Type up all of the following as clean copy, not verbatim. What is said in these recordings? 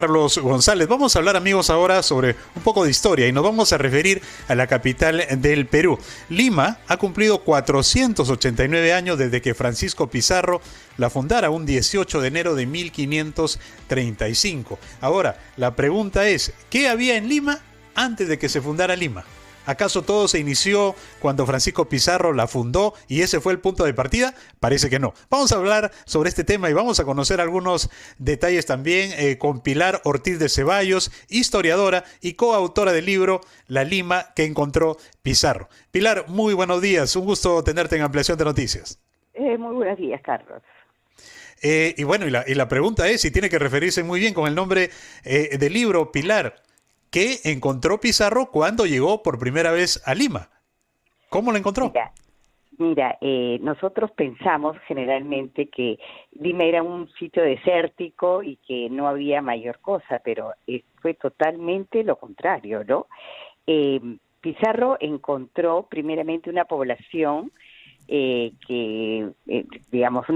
Carlos González. Vamos a hablar, amigos, ahora sobre un poco de historia y nos vamos a referir a la capital del Perú. Lima ha cumplido 489 años desde que Francisco Pizarro la fundara un 18 de enero de 1535. Ahora, la pregunta es, ¿qué había en Lima antes de que se fundara Lima? ¿Acaso todo se inició cuando Francisco Pizarro la fundó y ese fue el punto de partida? Parece que no. Vamos a hablar sobre este tema y vamos a conocer algunos detalles también con Pilar Ortiz de Ceballos, historiadora y coautora del libro La Lima que encontró Pizarro. Pilar, muy buenos días. Un gusto tenerte en Ampliación de Noticias. Muy buenos días, Carlos. Y bueno, y la pregunta es, si tiene que referirse muy bien con el nombre del libro, Pilar, ¿qué encontró Pizarro cuando llegó por primera vez a Lima? ¿Cómo lo encontró? Mira, nosotros pensamos generalmente que Lima era un sitio desértico y que no había mayor cosa, pero fue totalmente lo contrario, ¿no? Pizarro encontró primeramente una población digamos,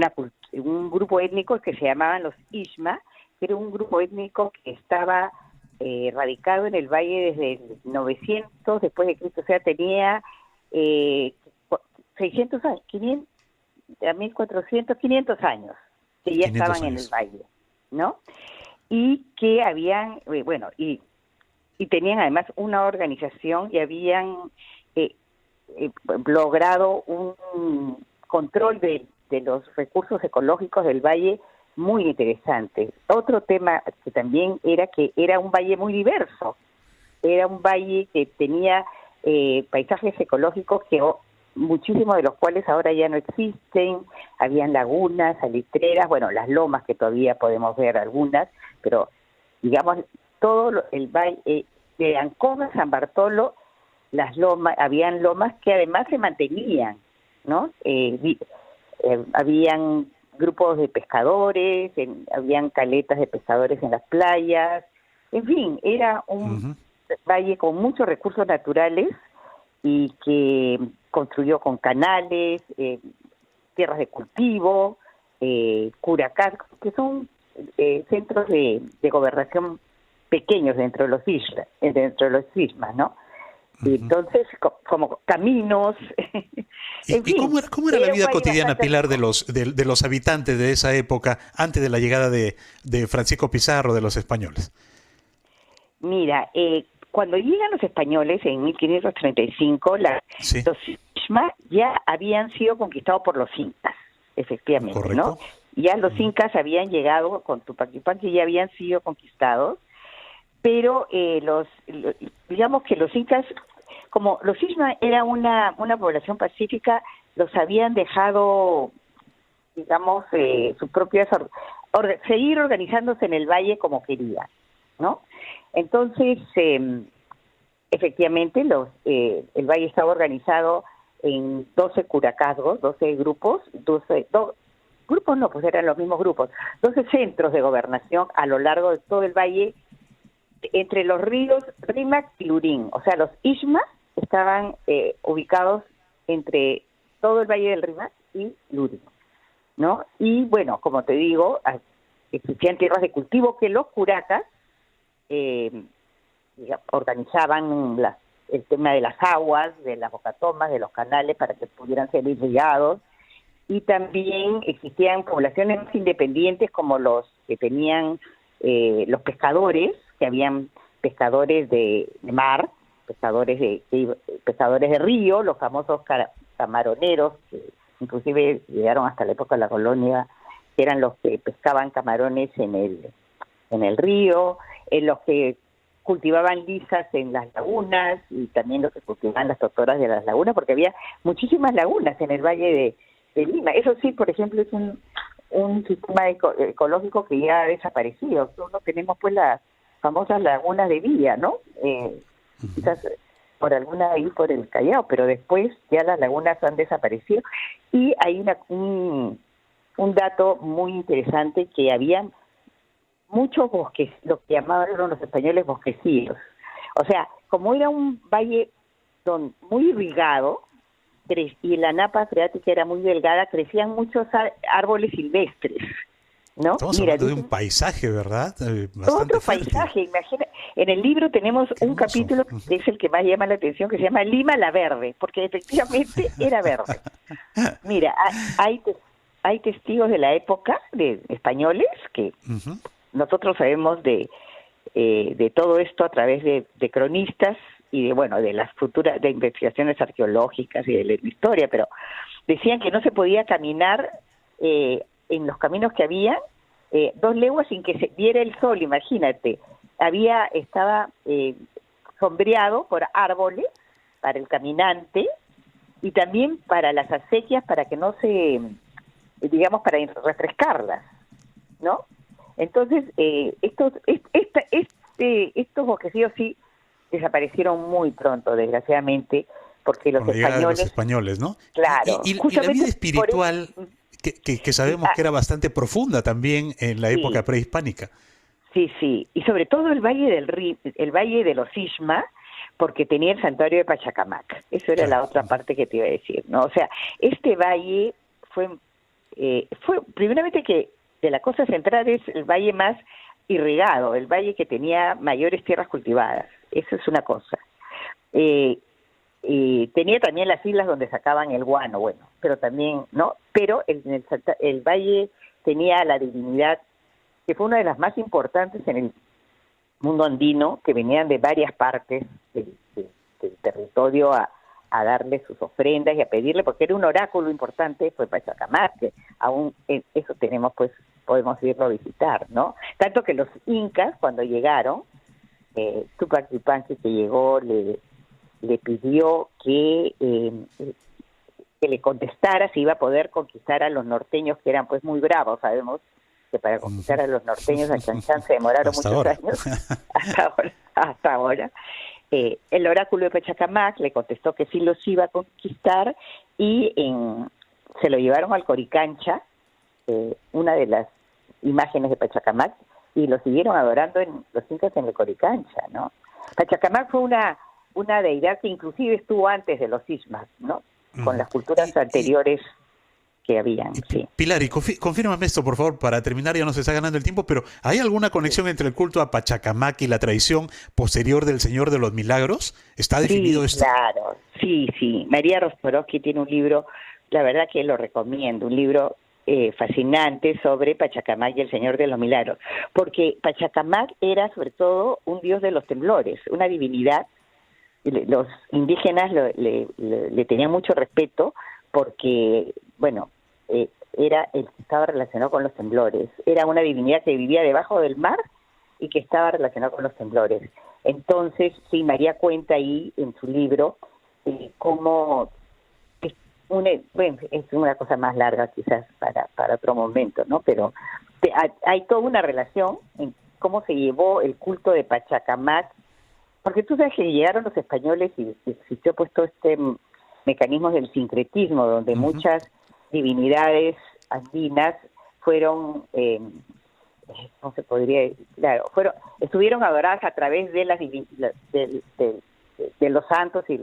un grupo étnico que se llamaban los Ishma, que era un grupo étnico que estaba radicado en el valle desde el 900 después de Cristo, o sea, tenía 600 años, 500, 1400, 500 años que ya estaban en el valle, ¿no? Y que habían, y tenían además una organización y habían logrado un control de los recursos ecológicos del valle muy interesante. Otro tema que también era que era un valle muy diverso, era un valle que tenía paisajes ecológicos que muchísimos de los cuales ahora ya no existen, habían lagunas, salitreras, bueno, las lomas que todavía podemos ver algunas, pero digamos el valle de Ancona, San Bartolo, las lomas, habían lomas que además se mantenían, ¿no? Habían grupos de pescadores, habían caletas de pescadores en las playas, en fin, era un valle con muchos recursos naturales y que construyó con canales, tierras de cultivo, curacás, que son centros de gobernación pequeños dentro de los ismas, ¿no? Y entonces, como caminos. En fin, cómo era la vida cotidiana, Pilar, de los habitantes de esa época, antes de la llegada de Francisco Pizarro, de los españoles? Mira, cuando llegan los españoles en 1535, los Ishma ya habían sido conquistados por los incas, efectivamente, ¿correcto? ¿No? Ya los incas habían llegado con Tupac Yupanqui, ya habían sido conquistados, pero digamos que los incas, como los Ishma era una población pacífica, los habían dejado, digamos, sus propias seguir organizándose en el valle como querían, ¿no? Entonces, efectivamente, el valle estaba organizado en 12 curacazgos, 12 grupos, grupos no, pues eran los mismos grupos, 12 centros de gobernación a lo largo de todo el valle, entre los ríos Rímac y Lurín. O sea, los Ishma estaban ubicados entre todo el valle del Rímac y Lurín, ¿no? Y bueno, como te digo, existían tierras de cultivo que los curacas organizaban el tema de las aguas, de las bocatomas, de los canales para que pudieran ser irrigados, y también existían poblaciones más independientes como los que tenían los pescadores, que habían pescadores de mar, pescadores de río, los famosos camaroneros, que inclusive llegaron hasta la época de la colonia, que eran los que pescaban camarones en el río, los que cultivaban lisas en las lagunas y también los que cultivaban las totoras de las lagunas, porque había muchísimas lagunas en el valle de Lima. Eso sí, por ejemplo, es un sistema ecológico que ya ha desaparecido. No tenemos pues las famosas lagunas de Villa, ¿no? Quizás por alguna ahí por el Callao, pero después ya las lagunas han desaparecido. Y hay un dato muy interesante, que había muchos bosques, lo que llamaban los españoles bosquecillos. O sea, como era un valle muy irrigado, y la napa freática era muy delgada, crecían muchos árboles silvestres, ¿no? Estamos Mira, hablando de un paisaje, ¿verdad? otro fértil. paisaje, imagina. En el libro tenemos Qué un hermoso. capítulo que es el que más llama la atención, que se llama Lima la Verde, porque efectivamente era verde. Mira, hay testigos de la época, de españoles, que Ujú. nosotros sabemos de todo esto a través de cronistas y de las futuras, de investigaciones arqueológicas y de la historia, pero decían que no se podía caminar en los caminos que había 2 leguas sin que se diera el sol, imagínate. Estaba sombreado por árboles para el caminante y también para las acequias, para que no se, digamos, para refrescarlas, ¿no? Entonces, estos bosquecillos sí desaparecieron muy pronto, desgraciadamente, porque los Con la llegada de los españoles, españoles, ¿no? claro, Y la justamente vida por espiritual, eso, que sabemos que era bastante profunda también en la época sí, prehispánica. sí, y sobre todo el Valle el Valle de los Isma, porque tenía el santuario de Pachacamac. Eso era la Claro. otra parte que te iba a decir, ¿no? O sea, este valle fue primeramente que de la costa central es el valle más irrigado, el valle que tenía mayores tierras cultivadas. Eso es una cosa. Tenía también las islas donde sacaban el guano, bueno, pero también, ¿no? Pero el valle tenía la divinidad que fue una de las más importantes en el mundo andino, que venían de varias partes del territorio a darle sus ofrendas y a pedirle, porque era un oráculo importante, fue Pachacamac, que aún eso tenemos, pues, podemos irlo a visitar, ¿no? Tanto que los incas, cuando llegaron, Túpac Yupanqui, que llegó, le pidió que le contestara si iba a poder conquistar a los norteños, que eran pues muy bravos. Sabemos que para conquistar a los norteños a Chan Chan se demoraron Hasta muchos ahora. años, hasta ahora. El oráculo de Pachacamac le contestó que sí los iba a conquistar y se lo llevaron al Coricancha, una de las imágenes de Pachacamac, y lo siguieron adorando los incas en el Coricancha, ¿no? Pachacamac fue una deidad que inclusive estuvo antes de los ismas, ¿no? Con las culturas anteriores que habían, sí. Pilar, y confírmame esto, por favor, para terminar, ya nos está ganando el tiempo, pero ¿hay alguna conexión entre el culto a Pachacamac y la tradición posterior del Señor de los Milagros? ¿Está definido Sí, esto? claro, sí. María Rosporowski tiene un libro, la verdad que lo recomiendo, un libro fascinante sobre Pachacamac y el Señor de los Milagros, porque Pachacamac era sobre todo un dios de los temblores, una divinidad. Los indígenas le tenían mucho respeto porque, bueno, era el que estaba relacionado con los temblores. Era una divinidad que vivía debajo del mar y que estaba relacionado con los temblores. Entonces, sí, María cuenta ahí en su libro cómo es una cosa más larga quizás para otro momento, ¿no? Pero hay toda una relación en cómo se llevó el culto de Pachacamac, porque tú sabes que llegaron los españoles y existió pues todo este mecanismo del sincretismo, donde muchas divinidades andinas fueron, ¿cómo se podría decir? Claro, estuvieron adoradas a través de de los santos y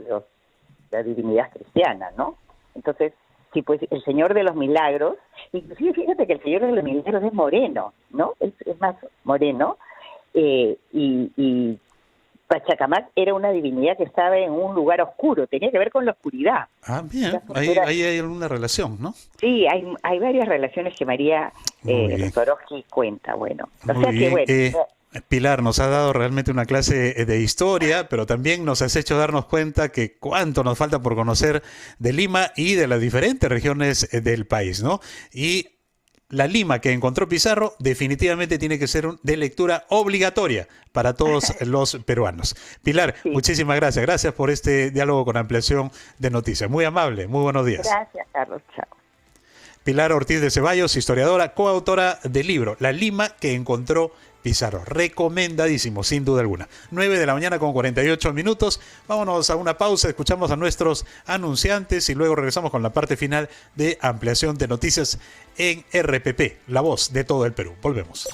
la divinidad cristiana, ¿no? Entonces, sí, pues el Señor de los Milagros, inclusive fíjate que el Señor de los Milagros es moreno, ¿no? Es más moreno, y Pachacamac era una divinidad que estaba en un lugar oscuro, tenía que ver con la oscuridad. Ah, bien, ahí hay alguna relación, ¿no? Sí, hay varias relaciones que María Rosporowski cuenta, bueno. O Muy sea bien. que, bueno, Pilar, nos ha dado realmente una clase de historia, pero también nos has hecho darnos cuenta que cuánto nos falta por conocer de Lima y de las diferentes regiones del país, ¿no? Y la Lima que encontró Pizarro definitivamente tiene que ser de lectura obligatoria para todos los peruanos. Pilar, sí. Muchísimas gracias. Gracias por este diálogo con Ampliación de Noticias. Muy amable, muy buenos días. Gracias, Carlos. Chao. Pilar Ortiz de Ceballos, historiadora, coautora del libro La Lima que encontró Pizarro. Recomendadísimo, sin duda alguna. 9 de la mañana con 48 minutos. Vámonos a una pausa, escuchamos a nuestros anunciantes y luego regresamos con la parte final de Ampliación de Noticias en RPP, la voz de todo el Perú. Volvemos.